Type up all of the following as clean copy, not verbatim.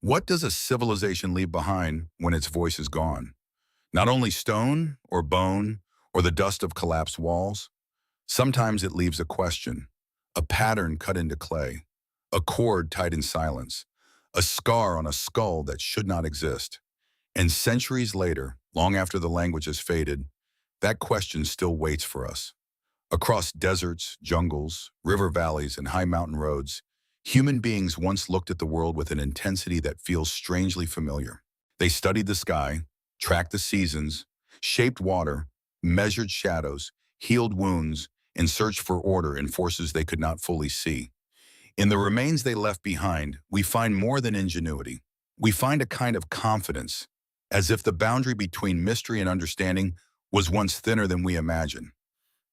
What does a civilization leave behind when its voice is gone? Not only stone or bone or the dust of collapsed walls, sometimes it leaves a question, a pattern cut into clay, a cord tied in silence, a scar on a skull that should not exist. And centuries later, long after the language has faded, that question still waits for us. Across deserts, jungles, river valleys, and high mountain roads, human beings once looked at the world with an intensity that feels strangely familiar. They studied the sky, tracked the seasons, shaped water, measured shadows, healed wounds, and searched for order in forces they could not fully see. In the remains they left behind, we find more than ingenuity. We find a kind of confidence, as if the boundary between mystery and understanding was once thinner than we imagine.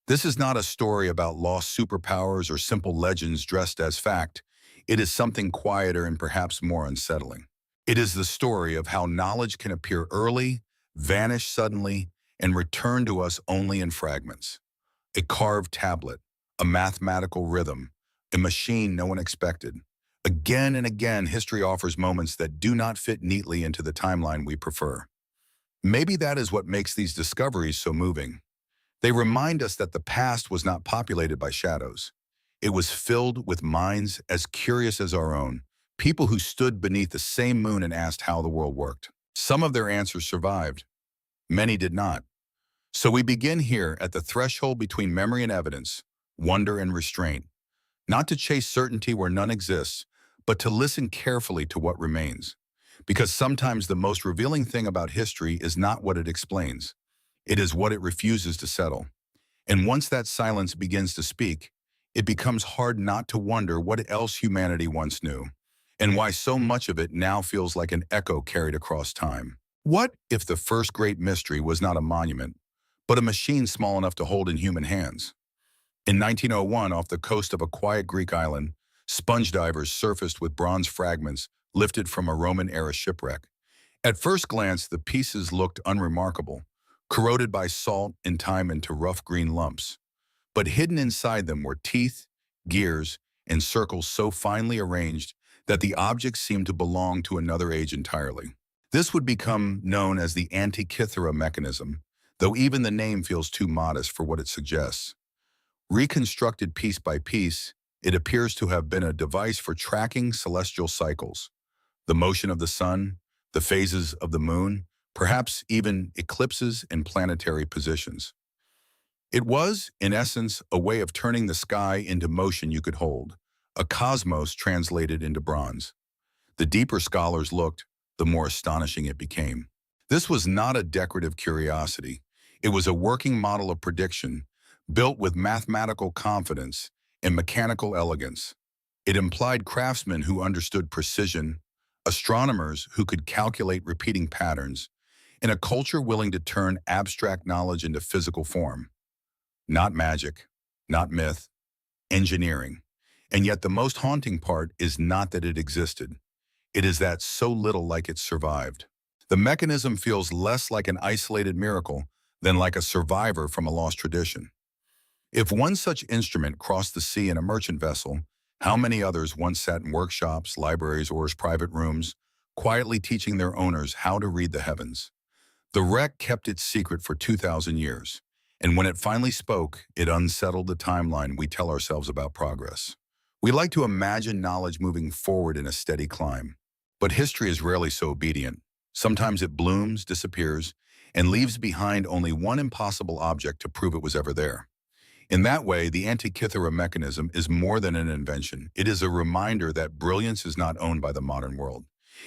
This is not a story about lost superpowers or simple legends dressed as fact. It is something quieter and perhaps more unsettling. It is the story of how knowledge can appear early, vanish suddenly, and return to us only in fragments. A carved tablet, a mathematical rhythm, a machine no one expected. Again and again, history offers moments that do not fit neatly into the timeline we prefer. Maybe that is what makes these discoveries so moving. They remind us that the past was not populated by shadows. It was filled with minds as curious as our own, people who stood beneath the same moon and asked how the world worked. Some of their answers survived, many did not. So we begin here at the threshold between memory and evidence, wonder and restraint, not to chase certainty where none exists, but to listen carefully to what remains. Because sometimes the most revealing thing about history is not what it explains. It is what it refuses to settle. And once that silence begins to speak, it becomes hard not to wonder what else humanity once knew, and why so much of it now feels like an echo carried across time. What if the first great mystery was not a monument, but a machine small enough to hold in human hands? In 1901, off the coast of a quiet Greek island, sponge divers surfaced with bronze fragments lifted from a Roman-era shipwreck. At first glance, the pieces looked unremarkable, corroded by salt and time into rough green lumps. But hidden inside them were teeth, gears, and circles so finely arranged that the objects seemed to belong to another age entirely. This would become known as the Antikythera Mechanism, though even the name feels too modest for what it suggests. Reconstructed piece by piece, it appears to have been a device for tracking celestial cycles, the motion of the sun, the phases of the moon, perhaps even eclipses and planetary positions. It was, in essence, a way of turning the sky into motion you could hold, a cosmos translated into bronze. The deeper scholars looked, the more astonishing it became. This was not a decorative curiosity. It was a working model of prediction, built with mathematical confidence and mechanical elegance. It implied craftsmen who understood precision, astronomers who could calculate repeating patterns, and a culture willing to turn abstract knowledge into physical form. Not magic, not myth, engineering. And yet the most haunting part is not that it existed. It is that so little like it survived. The mechanism feels less like an isolated miracle than like a survivor from a lost tradition. If one such instrument crossed the sea in a merchant vessel, how many others once sat in workshops, libraries, or as private rooms, quietly teaching their owners how to read the heavens? The wreck kept its secret for 2,000 years. And when it finally spoke, it unsettled the timeline we tell ourselves about progress. We like to imagine knowledge moving forward in a steady climb. But history is rarely so obedient. Sometimes it blooms, disappears, and leaves behind only one impossible object to prove it was ever there. In that way, the Antikythera Mechanism is more than an invention. It is a reminder that brilliance is not owned by the modern world.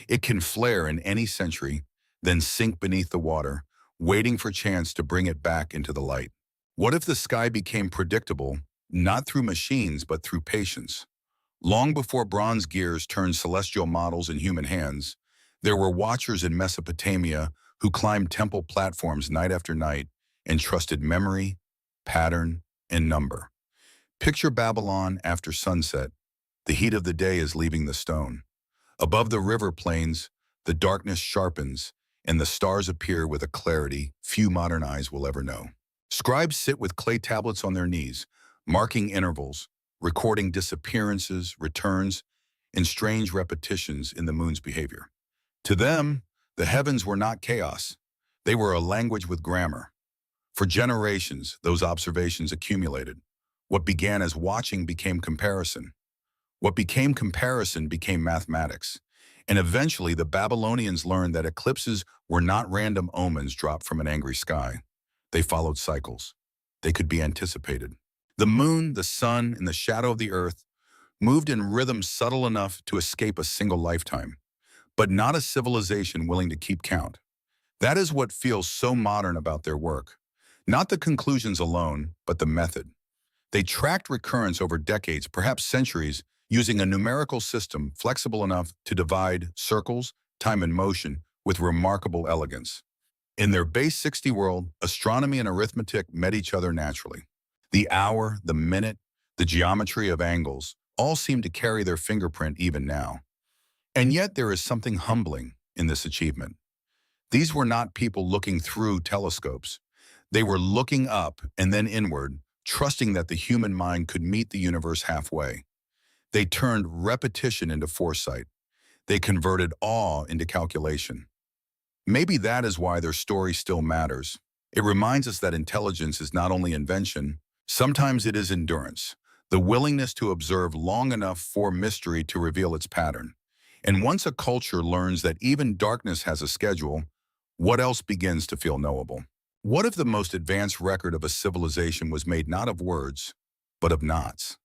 It can flare in any century, then sink beneath the water, waiting for chance to bring it back into the light. What if the sky became predictable, not through machines, but through patience? Long before bronze gears turned celestial models in human hands, there were watchers in Mesopotamia who climbed temple platforms night after night and trusted memory, pattern, and number. Picture Babylon after sunset. The heat of the day is leaving the stone. Above the river plains, the darkness sharpens, and the stars appear with a clarity few modern eyes will ever know. Scribes sit with clay tablets on their knees, marking intervals, recording disappearances, returns, and strange repetitions in the moon's behavior. To them, the heavens were not chaos. They were a language with grammar. For generations, those observations accumulated. What began as watching became comparison. What became comparison became mathematics. And eventually, the Babylonians learned that eclipses were not random omens dropped from an angry sky. They followed cycles. They could be anticipated. The moon, the sun, and the shadow of the earth moved in rhythms subtle enough to escape a single lifetime, but not a civilization willing to keep count. That is what feels so modern about their work. Not the conclusions alone, but the method. They tracked recurrence over decades, perhaps centuries, using a numerical system flexible enough to divide circles, time, and motion with remarkable elegance. In their base 60 world, astronomy and arithmetic met each other naturally. The hour, the minute, the geometry of angles all seem to carry their fingerprint even now. And yet there is something humbling in this achievement. These were not people looking through telescopes. They were looking up and then inward, trusting that the human mind could meet the universe halfway. They turned repetition into foresight. They converted awe into calculation. Maybe that is why their story still matters. It reminds us that intelligence is not only invention, sometimes it is endurance, the willingness to observe long enough for mystery to reveal its pattern. And once a culture learns that even darkness has a schedule, what else begins to feel knowable? What if the most advanced record of a civilization was made not of words, but of knots?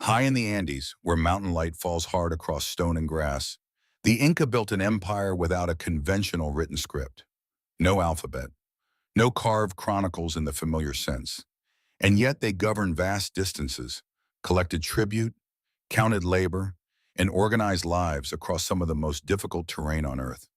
High in the Andes, where mountain light falls hard across stone and grass, the Inca built an empire without a conventional written script. No alphabet, no carved chronicles in the familiar sense. And yet they governed vast distances, collected tribute, counted labor, and organized lives across some of the most difficult terrain on Earth.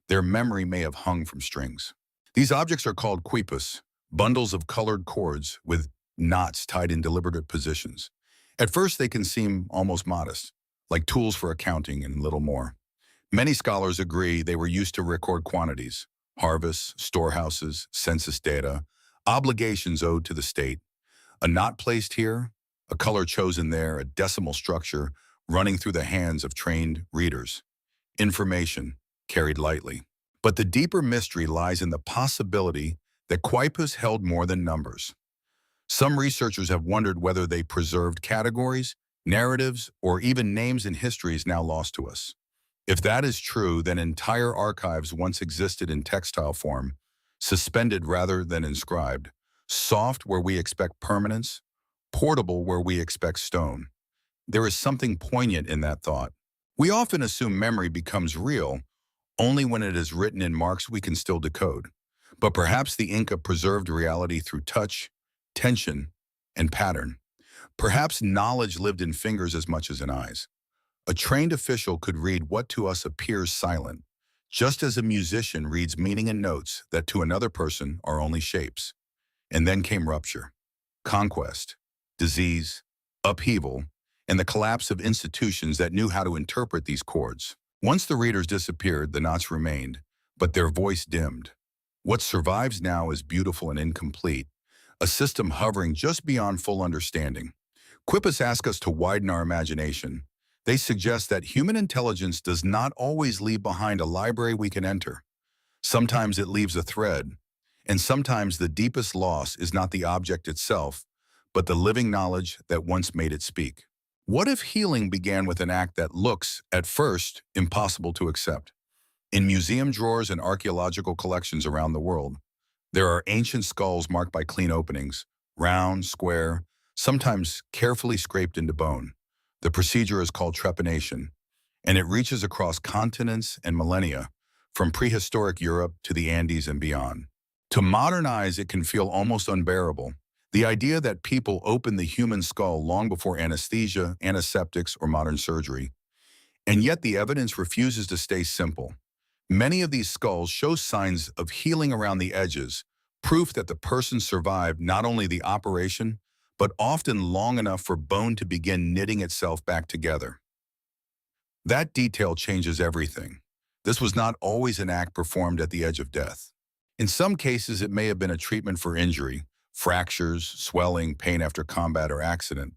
Their memory may have hung from strings. These objects are called quipus, bundles of colored cords with knots tied in deliberate positions. At first, they can seem almost modest, like tools for accounting and little more. Many scholars agree they were used to record quantities, harvests, storehouses, census data, obligations owed to the state. A knot placed here, a color chosen there, a decimal structure running through the hands of trained readers. Information carried lightly. But the deeper mystery lies in the possibility that quipus held more than numbers. Some researchers have wondered whether they preserved categories, narratives, or even names and histories now lost to us. If that is true, then entire archives once existed in textile form, suspended rather than inscribed, soft where we expect permanence, portable where we expect stone. There is something poignant in that thought. We often assume memory becomes real only when it is written in marks we can still decode. But perhaps the Inca preserved reality through touch, tension, and pattern. Perhaps knowledge lived in fingers as much as in eyes. A trained official could read what to us appears silent, just as a musician reads meaning in notes that to another person are only shapes. And then came rupture, conquest, disease, upheaval, and the collapse of institutions that knew how to interpret these chords. Once the readers disappeared, the knots remained, but their voice dimmed. What survives now is beautiful and incomplete, a system hovering just beyond full understanding. Quipus ask us to widen our imagination. They suggest that human intelligence does not always leave behind a library we can enter. Sometimes it leaves a thread, and sometimes the deepest loss is not the object itself, but the living knowledge that once made it speak. What if healing began with an act that looks, at first, impossible to accept? In museum drawers and archaeological collections around the world, there are ancient skulls marked by clean openings, round, square, sometimes carefully scraped into bone. The procedure is called trepanation, and it reaches across continents and millennia, from prehistoric Europe to the Andes and beyond. To modern eyes, it can feel almost unbearable. The idea that people opened the human skull long before anesthesia, antiseptics, or modern surgery. And yet the evidence refuses to stay simple. Many of these skulls show signs of healing around the edges, proof that the person survived not only the operation, but often long enough for bone to begin knitting itself back together. That detail changes everything. This was not always an act performed at the edge of death. In some cases, it may have been a treatment for injury, fractures, swelling, pain after combat or accident.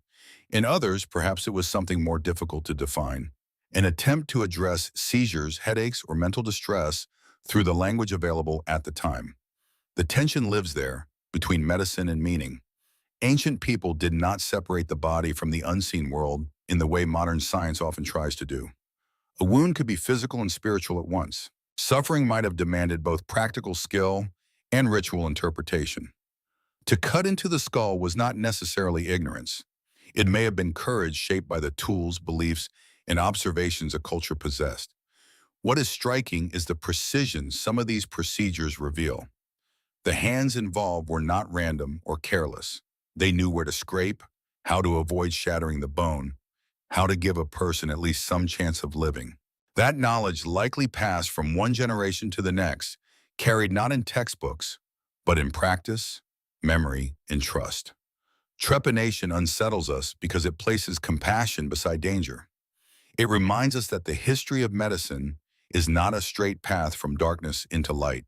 In others, perhaps it was something more difficult to define. an attempt to address seizures, headaches, or mental distress through the language available at the time. The tension lives there, between medicine and meaning. Ancient people did not separate the body from the unseen world in the way modern science often tries to do. A wound could be physical and spiritual at once. Suffering might have demanded both practical skill and ritual interpretation. To cut into the skull was not necessarily ignorance. It may have been courage shaped by the tools, beliefs, and observations a culture possessed. What is striking is the precision some of these procedures reveal. The hands involved were not random or careless. They knew where to scrape, how to avoid shattering the bone, how to give a person at least some chance of living. That knowledge likely passed from one generation to the next, carried not in textbooks, but in practice, memory, and trust. Trepanation unsettles us because it places compassion beside danger. It reminds us that the history of medicine is not a straight path from darkness into light.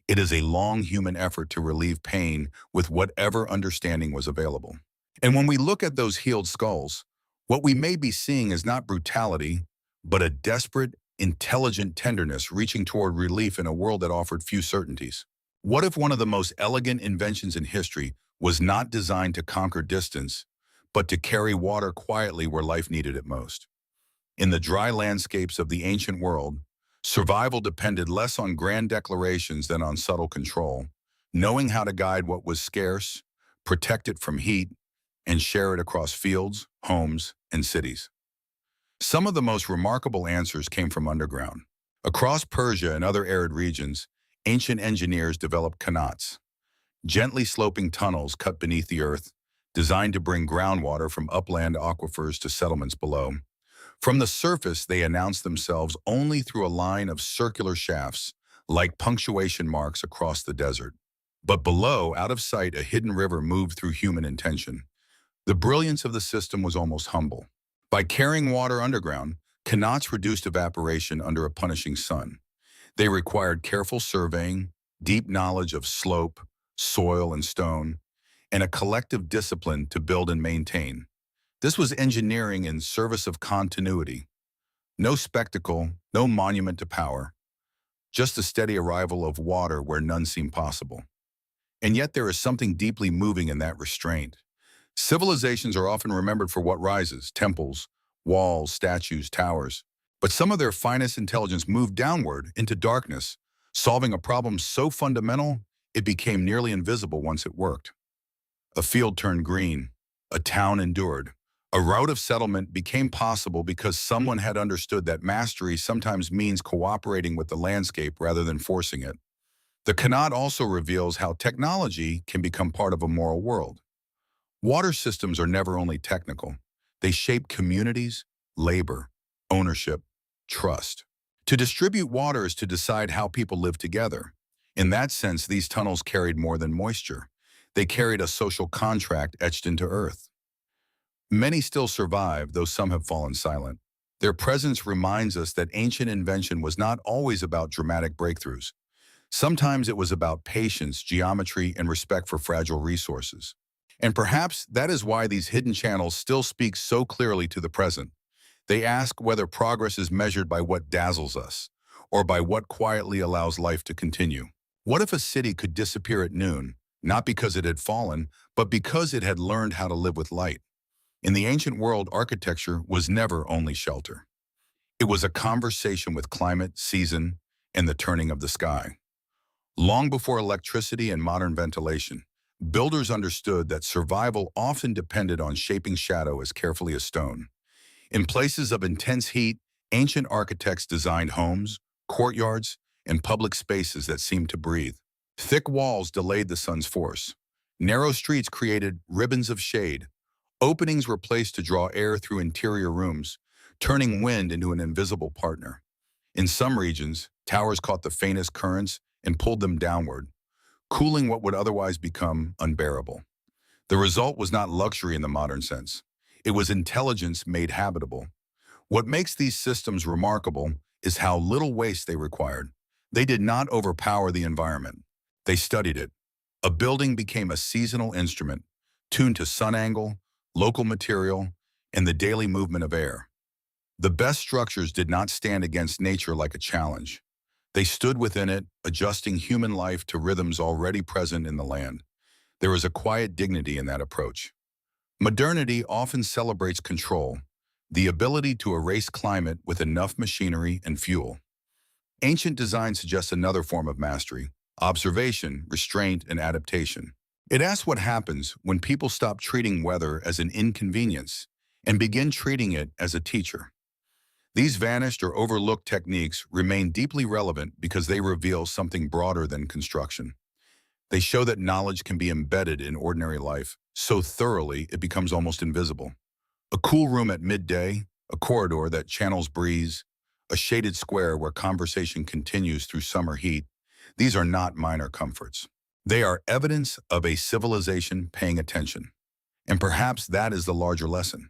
It is a long human effort to relieve pain with whatever understanding was available. And when we look at those healed skulls, what we may be seeing is not brutality, but a desperate, intelligent tenderness reaching toward relief in a world that offered few certainties. What if one of the most elegant inventions in history was not designed to conquer distance, but to carry water quietly where life needed it most? In the dry landscapes of the ancient world, survival depended less on grand declarations than on subtle control, knowing how to guide what was scarce, protect it from heat, and share it across fields, homes, and cities. Some of the most remarkable answers came from underground. Across Persia and other arid regions, ancient engineers developed Qanats, gently sloping tunnels cut beneath the earth, designed to bring groundwater from upland aquifers to settlements below. From the surface, they announced themselves only through a line of circular shafts, like punctuation marks across the desert. But below, out of sight, a hidden river moved through human intention. The brilliance of the system was almost humble. By carrying water underground, Qanats reduced evaporation under a punishing sun. They required careful surveying, deep knowledge of slope, soil, and stone, and a collective discipline to build and maintain. This was engineering in service of continuity. No spectacle, no monument to power, just a steady arrival of water where none seemed possible. And yet there is something deeply moving in that restraint. Civilizations are often remembered for what rises: temples, walls, statues, towers. But some of their finest intelligence moved downward into darkness, solving a problem so fundamental it became nearly invisible once it worked. A field turned green, a town endured. A route of settlement became possible because someone had understood that mastery sometimes means cooperating with the landscape rather than forcing it. The Qanat also reveals how technology can become part of a moral world. Water systems are never only technical. They shape communities, labor, ownership, trust. To distribute water is to decide how people live together. In that sense, these tunnels carried more than moisture. They carried a social contract etched into earth. Many still survive, though some have fallen silent. Their presence reminds us that ancient invention was not always about dramatic breakthroughs. Sometimes it was about patience, geometry, and respect for fragile resources. And perhaps that is why these hidden channels still speak so clearly to the present. They ask whether progress is measured by what dazzles us, or by what quietly allows life to continue. What if a city could disappear at noon, not because it had fallen, but because it had learned how to live with light? In the ancient world, architecture was never only shelter. It was a conversation with climate, season, and the turning of the sky. Long before electricity and modern ventilation, builders understood that survival often depended on shaping shadow as carefully as stone. In places of intense heat, ancient architects designed homes, courtyards, and public spaces that seemed to breathe. Thick walls delayed the sun's force. Narrow streets created ribbons of shade. Openings were placed to draw air through interior rooms, turning wind into an invisible partner. In some regions, towers caught the faintest currents and pulled them downward, cooling what would otherwise become unbearable. The result was not luxury in the modern sense. It was intelligence made habitable. What makes these systems remarkable is how little waste they required. They did not overpower the environment. They studied it. A building became a seasonal instrument, tuned to sun angle, local material, and the daily movement of air. The best structures did not stand against nature like a challenge. They stood within it, adjusting human life to rhythms already present in the land. There is a quiet dignity in that approach. Modernity often celebrates control, the ability to erase climate with enough machinery and fuel. Ancient design suggests another form of mastery: observation, restraint, and adaptation. It asks what happens when people stop treating weather as an inconvenience and begin treating it as a teacher. These vanished or overlooked techniques remain deeply relevant because they reveal something broader than construction. They show that knowledge can be embedded in ordinary life so thoroughly it becomes almost invisible. A cool room at midday, a corridor that channels breeze, a shaded square where conversation continues through summer heat, these are not minor comforts. They are evidence of a civilization paying attention. And perhaps that is the larger lesson.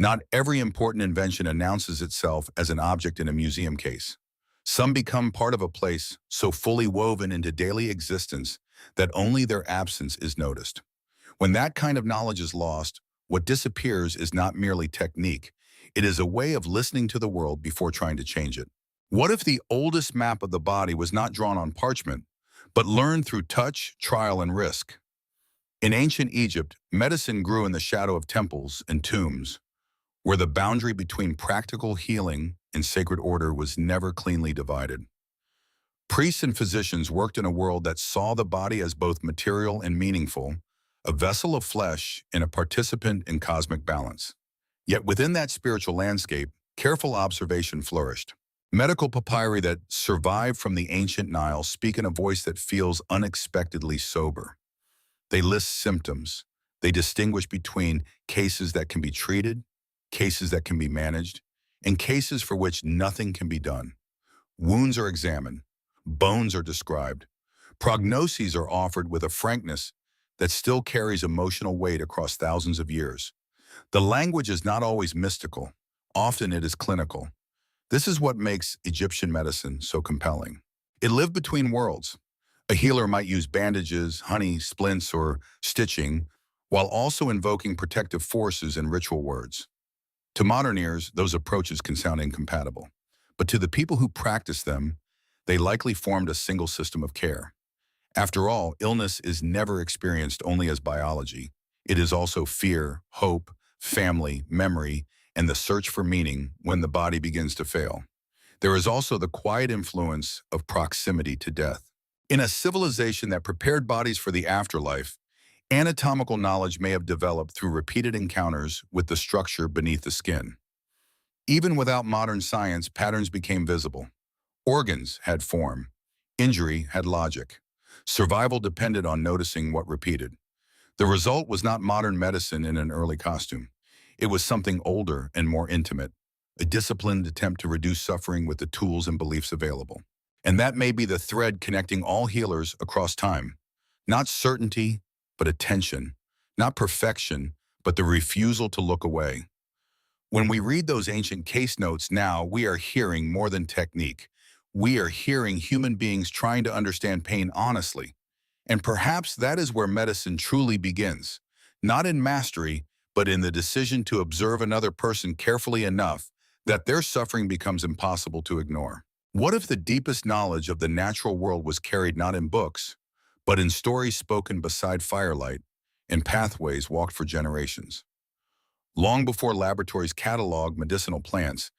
Not every important invention announces itself as an object in a museum case. Some become part of a place so fully woven into daily existence that only their absence is noticed. When that kind of knowledge is lost, what disappears is not merely technique. It is a way of listening to the world before trying to change it. What if the oldest map of the body was not drawn on parchment, but learned through touch, trial, and risk? In ancient Egypt, medicine grew in the shadow of temples and tombs, where the boundary between practical healing and sacred order was never cleanly divided. Priests and physicians worked in a world that saw the body as both material and meaningful, a vessel of flesh and a participant in cosmic balance. Yet within that spiritual landscape, careful observation flourished. Medical papyri that survived from the ancient Nile speak in a voice that feels unexpectedly sober. They list symptoms. They distinguish between cases that can be treated, cases that can be managed, and cases for which nothing can be done. Wounds are examined. Bones are described. Prognoses are offered with a frankness that still carries emotional weight across thousands of years. The language is not always mystical. Often it is clinical. This is what makes Egyptian medicine so compelling. It lived between worlds. A healer might use bandages, honey, splints, or stitching, while also invoking protective forces and ritual words. To modern ears, those approaches can sound incompatible. But to the people who practice them, they likely formed a single system of care. After all, illness is never experienced only as biology. It is also fear, hope, family, memory, and the search for meaning when the body begins to fail. There is also the quiet influence of proximity to death. In a civilization that prepared bodies for the afterlife, anatomical knowledge may have developed through repeated encounters with the structure beneath the skin. Even without modern science, patterns became visible. Organs had form. Injury had logic. Survival depended on noticing what repeated. The result was not modern medicine in an early costume. It was something older and more intimate, a disciplined attempt to reduce suffering with the tools and beliefs available. And that may be the thread connecting all healers across time. Not certainty, but attention. Not perfection, but the refusal to look away. When we read those ancient case notes now, we are hearing more than technique. We are hearing human beings trying to understand pain honestly. And perhaps that is where medicine truly begins. Not in mastery, but in the decision to observe another person carefully enough that their suffering becomes impossible to ignore. What if the deepest knowledge of the natural world was carried not in books, but in stories spoken beside firelight and pathways walked for generations? Long before laboratories cataloged medicinal plants,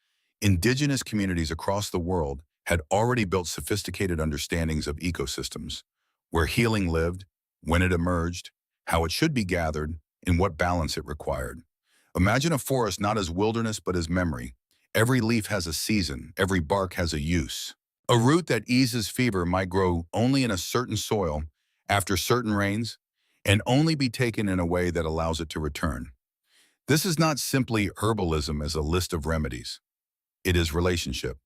indigenous communities across the world had already built sophisticated understandings of ecosystems, where healing lived, when it emerged, how it should be gathered, and what balance it required. Imagine a forest not as wilderness but as memory. Every leaf has a season, every bark has a use. A root that eases fever might grow only in a certain soil, after certain rains, and only be taken in a way that allows it to return. This is not simply herbalism as a list of remedies. It is relationship.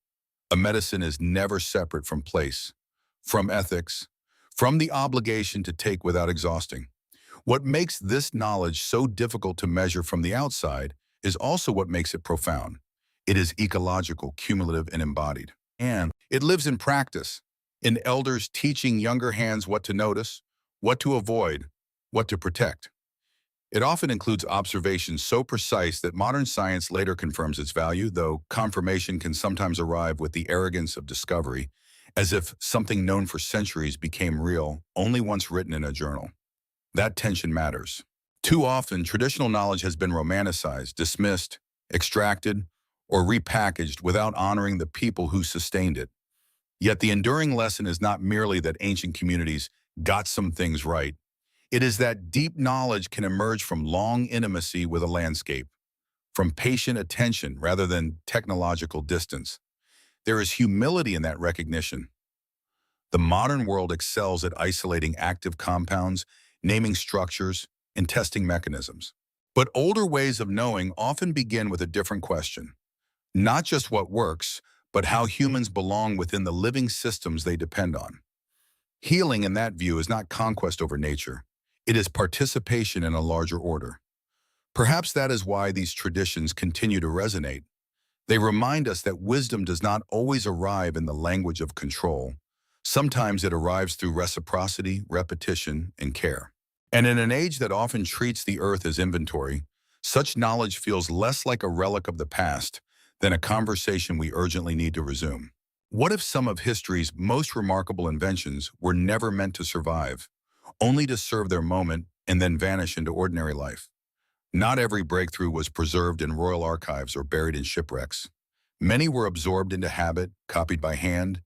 A medicine is never separate from place, from ethics, from the obligation to take without exhausting. What makes this knowledge so difficult to measure from the outside is also what makes it profound. It is ecological, cumulative, and embodied. And it lives in practice, in elders teaching younger hands what to notice, what to avoid, what to protect. It often includes observations so precise that modern science later confirms its value, though confirmation can sometimes arrive with the arrogance of discovery, as if something known for centuries became real only once written in a journal. That tension matters. Too often, traditional knowledge has been romanticized, dismissed, extracted, or repackaged without honoring the people who sustained it. Yet the enduring lesson is not merely that ancient communities got some things right. It is that deep knowledge can emerge from long intimacy with a landscape, from patient attention rather than technological distance. There is humility in that recognition. The modern world excels at isolating active compounds, naming structures, and testing mechanisms. But older ways of knowing often begin with a different question. Not just what works, but how humans belong within the living systems they depend on. Healing in that view is not conquest over nature. It is participation in a larger order. Perhaps that is why these traditions continue to resonate. They remind us that wisdom does not always arrive in the language of control. Sometimes it arrives through reciprocity, repetition, and care. And in an age that often treats the earth as inventory, such knowledge feels less like a relic of the past than a conversation we urgently need to resume. What if some of history's most remarkable inventions were never meant to survive, only to serve their moment and then vanish into ordinary life? Not every breakthrough was preserved in royal archives or buried in shipwrecks. Many were absorbed into habit, copied by hand,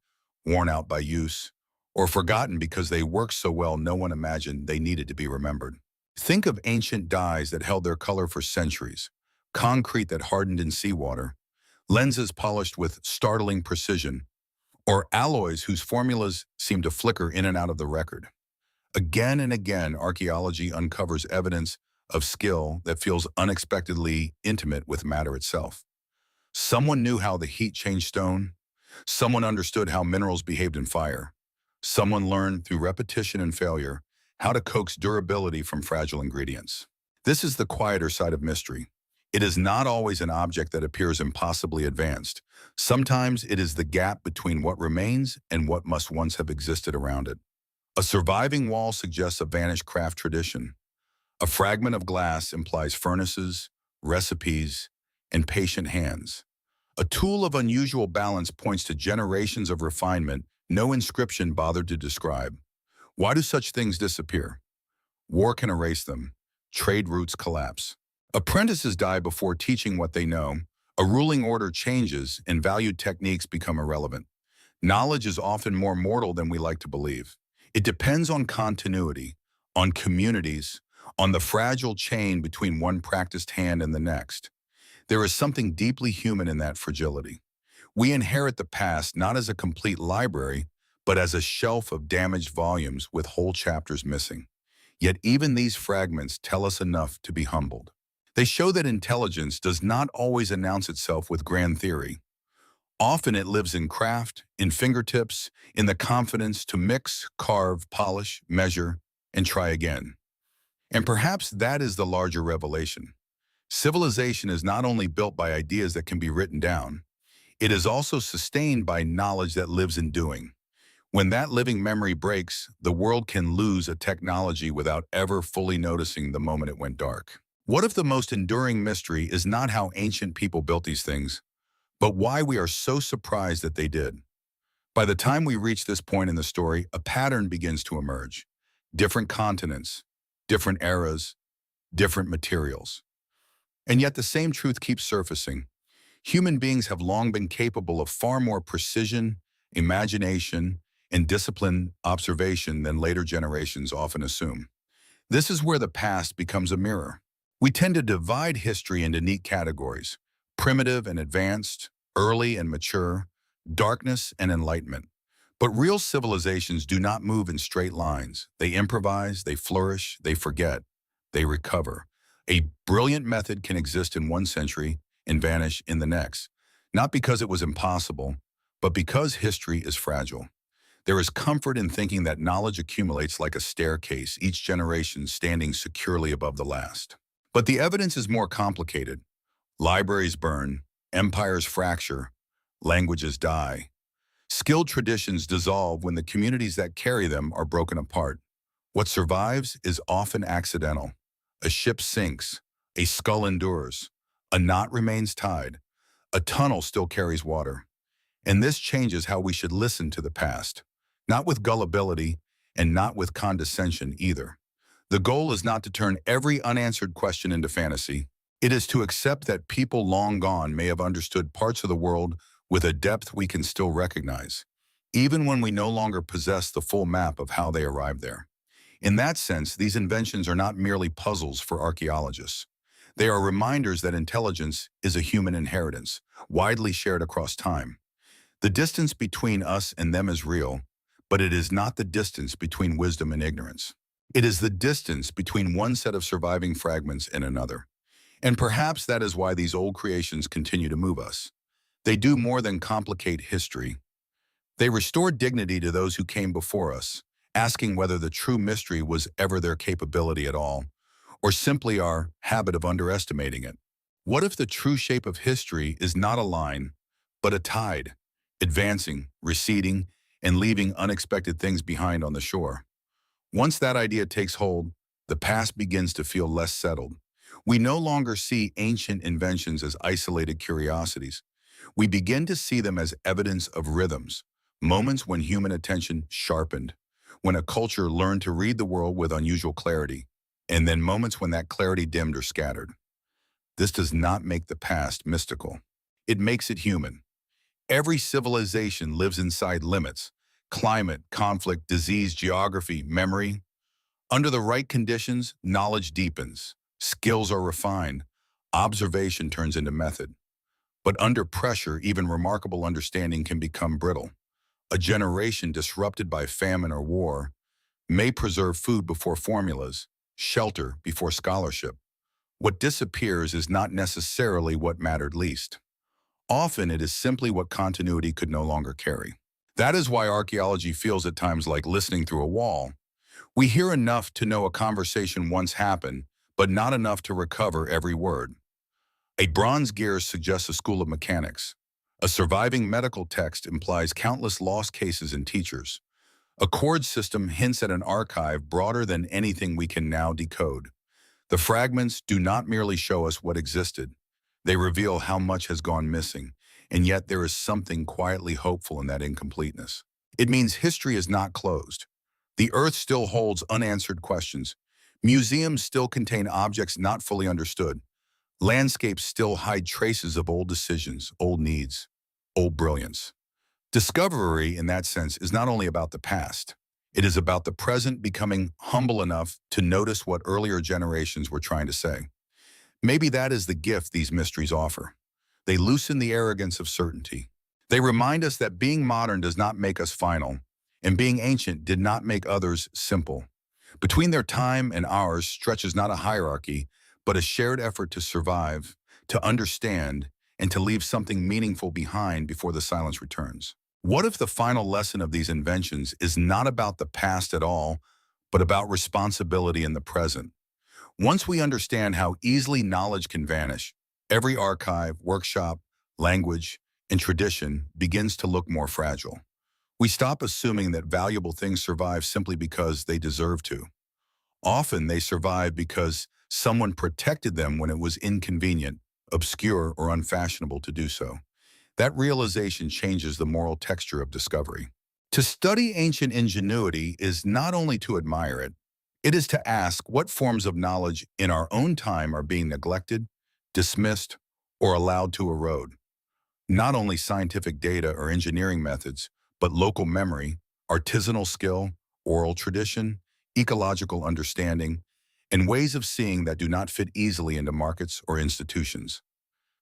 worn out by use, or forgotten because they worked so well no one imagined they needed to be remembered. Think of ancient dyes that held their color for centuries, concrete that hardened in seawater, lenses polished with startling precision, or alloys whose formulas seem to flicker in and out of the record. Again and again, archaeology uncovers evidence of skill that feels unexpectedly intimate with matter itself. Someone knew how the heat changed stone. Someone understood how minerals behaved in fire. Someone learned through repetition and failure how to coax durability from fragile ingredients. This is the quieter side of mystery. It is not always an object that appears impossibly advanced. Sometimes it is the gap between what remains and what must once have existed around it. A surviving wall suggests a vanished craft tradition. A fragment of glass implies furnaces, recipes, and patient hands. A tool of unusual balance points to generations of refinement no inscription bothered to describe. Why do such things disappear? War can erase them. Trade routes collapse. Apprentices die before teaching what they know. A ruling order changes and valued techniques become irrelevant. Knowledge is often more mortal than we like to believe. It depends on continuity, on communities, on the fragile chain between one practiced hand and the next. There is something deeply human in that fragility. We inherit the past not as a complete library, but as a shelf of damaged volumes with whole chapters missing. Yet even these fragments tell us enough to be humbled. They show that intelligence does not always announce itself with grand theory. Often it lives in craft, in fingertips, in the confidence to mix, carve, polish, measure, and try again. And perhaps that is the larger revelation. Civilization is not only built by ideas that can be written down, it is also sustained by knowledge that lives in doing. When that living memory breaks, the world can lose a technology without ever fully noticing the moment it went dark. What if the most enduring mystery is not how ancient people built these things, but why we are so surprised that they did? By the time we reach this point in the story, a pattern begins to emerge. Different continents, different eras, different materials. And yet the same truth keeps surfacing. Human beings have long been capable of far more precision, imagination, and disciplined observation than later generations often assume. This is where the past becomes a mirror. We tend to divide history into neat categories: primitive and advanced, early and mature, darkness and enlightenment. But real civilizations do not move in straight lines. They improvise, they flourish, they forget, they recover. A brilliant method can exist in one century and vanish in the next, not because it was impossible, but because history is fragile. There is comfort in thinking that knowledge accumulates like a staircase, each generation standing securely above the last. But the evidence is more complicated. Libraries burn, empires fracture, languages die. Skilled traditions dissolve when the communities that carry them are broken apart. What survives is often accidental. A ship sinks, a skull endures, a knot remains tied, a tunnel still carries water. And this changes how we should listen to the past, not with gullibility and not with condescension either. The goal is not to turn every unanswered question into fantasy. It is to accept that people long gone may have understood parts of the world with a depth we can still recognize, even when we no longer possess the full map of how they arrived there. In that sense, these inventions are not merely puzzles for archaeologists. They are reminders that intelligence is a human inheritance, widely shared across time. The distance between us and them is real, but it is not the distance between wisdom and ignorance. It is the distance between one set of surviving fragments and another. And perhaps that is why these old creations continue to move us. They do more than complicate history. They restore dignity to those who came before us, asking whether the true mystery was ever their capability at all, or simply our habit of underestimating it. What if the true shape of history is not a line, but a tide, advancing, receding, and leaving unexpected things behind on the shore? Once that idea takes hold, the past begins to feel less settled. We no longer see ancient inventions as isolated curiosities. We begin to see them as evidence of rhythms, moments when human attention sharpened, when a culture learned to read the world with unusual clarity, and then moments when that clarity dimmed or scattered. This does not make the past mystical. It makes it human. Every civilization lives inside limits: climate, conflict, disease, geography, memory. Under the right conditions, knowledge deepens, skills are refined, observation turns into method. But under pressure, even remarkable understanding can become brittle. A generation disrupted by famine or war may preserve food before formulas, shelter before scholarship. What disappears is not necessarily what mattered least. Often it is simply what continuity could no longer carry. That is why archaeology feels at times like listening through a wall. We hear enough to know a conversation once happened, but not enough to recover every word. A bronze gear suggests a school of mechanics. A surviving medical text implies countless lost cases and teachers. A chord system hints at an archive broader than anything we can now decode. The fragments do not merely show us what existed. They reveal how much has gone missing, and yet there is something quietly hopeful in that incompleteness. It means history is not closed. The Earth still holds unanswered questions. Museums still contain objects not fully understood. Landscapes still hide traces of old decisions, old needs, old brilliance. Discovery, in that sense, is not only about the past. It is about the present becoming humble enough to notice what earlier generations were trying to say. Maybe that is the gift these mysteries offer. They loosen the arrogance of certainty. They remind us that being modern does not make us final, and being ancient did not make others simple. Between their time and ours stretches not a hierarchy, but a shared effort to survive, to understand, and to leave something meaningful behind before the silence returns. What if the final lesson of these inventions is not about the past at all, but about responsibility in the present? Once we understand how easily knowledge can vanish, every archive, workshop, language, and tradition begins to look more fragile. We stop assuming that valuable things survive simply because they deserve to. Often they survive because someone protected them when it was inconvenient, obscure, or unfashionable to do so. That realization changes the moral texture of discovery. To study ancient ingenuity is not only to admire it, it is to ask what forms of knowledge in our own time are being neglected, dismissed, or allowed to erode. Not only scientific data or engineering methods, but local memory, artisanal skill, oral tradition, ecological understanding, and ways of seeing that do not fit easily into markets or institutions.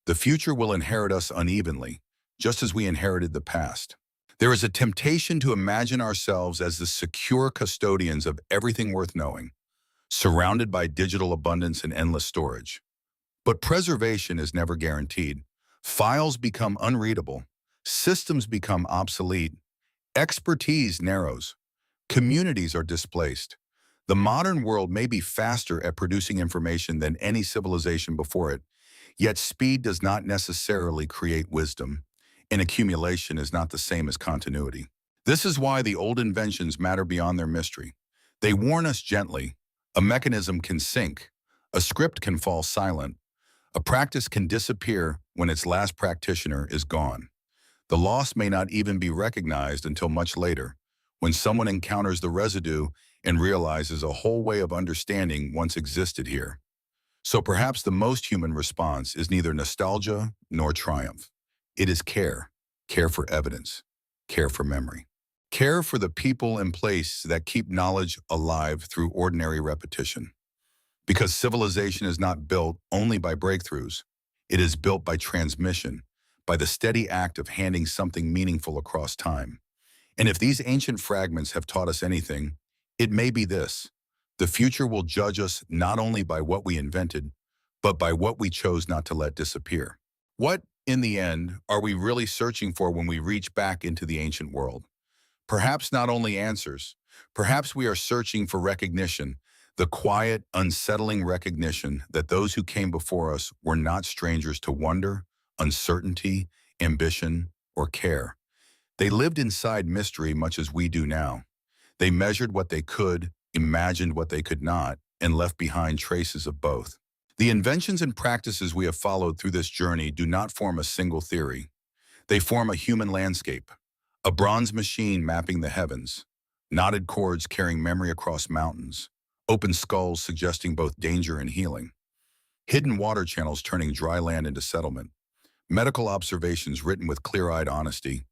The future will inherit us unevenly, just as we inherited the past. There is a temptation to imagine ourselves as the secure custodians of everything worth knowing, surrounded by digital abundance and endless storage. But preservation is never guaranteed. Files become unreadable, systems become obsolete, expertise narrows, communities are displaced. The modern world may be faster at producing information than any civilization before it, yet speed does not necessarily create wisdom, and accumulation is not the same as continuity. This is why the old inventions matter beyond their mystery. They warn us gently: a mechanism can sink, A script can fall silent. A practice can disappear when its last practitioner is gone. The loss may not even be recognized until much later, when someone encounters the residue and realizes a whole way of understanding once existed here. So perhaps the most human response is neither nostalgia nor triumph. It is care. Care for evidence. Care for memory. Care for the people and place that keep knowledge alive through ordinary repetition. Because civilization is not built only by breakthroughs. It is built by transmission, by the steady act of handing something meaningful across time. And if these ancient fragments have taught us anything, it may be this. The future will judge us not only by what we invented, but by what we chose not to let disappear. What, in the end, are we really searching for when we reach back into the ancient world? Perhaps not only answers, perhaps we are searching for recognition, the quiet, unsettling recognition that those who came before us were not strangers to wonder, uncertainty, ambition, or care. They lived inside mystery much as we do now. They measured what they could, imagined what they could not, and left behind traces of both. The inventions and practices we have followed through this journey do not form a single theory. They form a human landscape, a bronze machine mapping the heavens, knotted cords carrying memory across mountains, open skulls suggesting both danger and healing, hidden water channels turning dry land into settlement, medical observations written with clear-eyed honesty,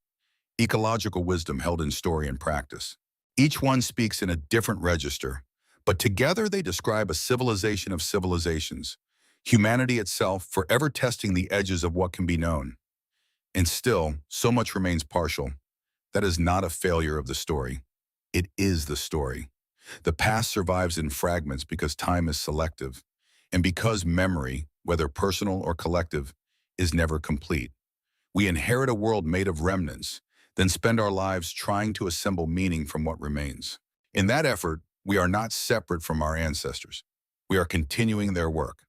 ecological wisdom held in story and practice. Each one speaks in a different register, but together they describe a civilization of civilizations, humanity itself forever testing the edges of what can be known. And still, so much remains partial. That is not a failure of the story. It is the story. The past survives in fragments because time is selective, and because memory, whether personal or collective, is never complete. We inherit a world made of remnants, then spend our lives trying to assemble meaning from what remains. In that effort, we are not separate from our ancestors. We are continuing their work.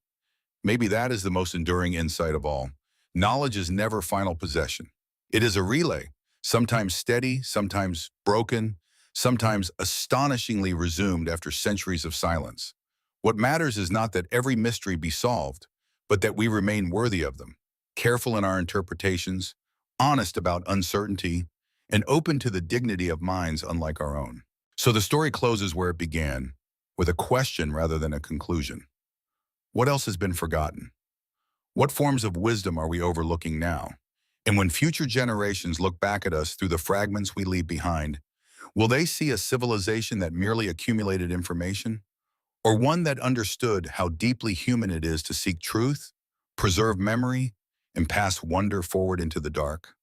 Maybe that is the most enduring insight of all. Knowledge is never final possession. It is a relay, sometimes steady, sometimes broken, sometimes astonishingly resumed after centuries of silence. What matters is not that every mystery be solved, but that we remain worthy of them, careful in our interpretations, honest about uncertainty, and open to the dignity of minds unlike our own. So the story closes where it began, with a question rather than a conclusion. What else has been forgotten? What forms of wisdom are we overlooking now? And when future generations look back at us through the fragments we leave behind, will they see a civilization that merely accumulated information? Or one that understood how deeply human it is to seek truth, preserve memory, and pass wonder forward into the dark?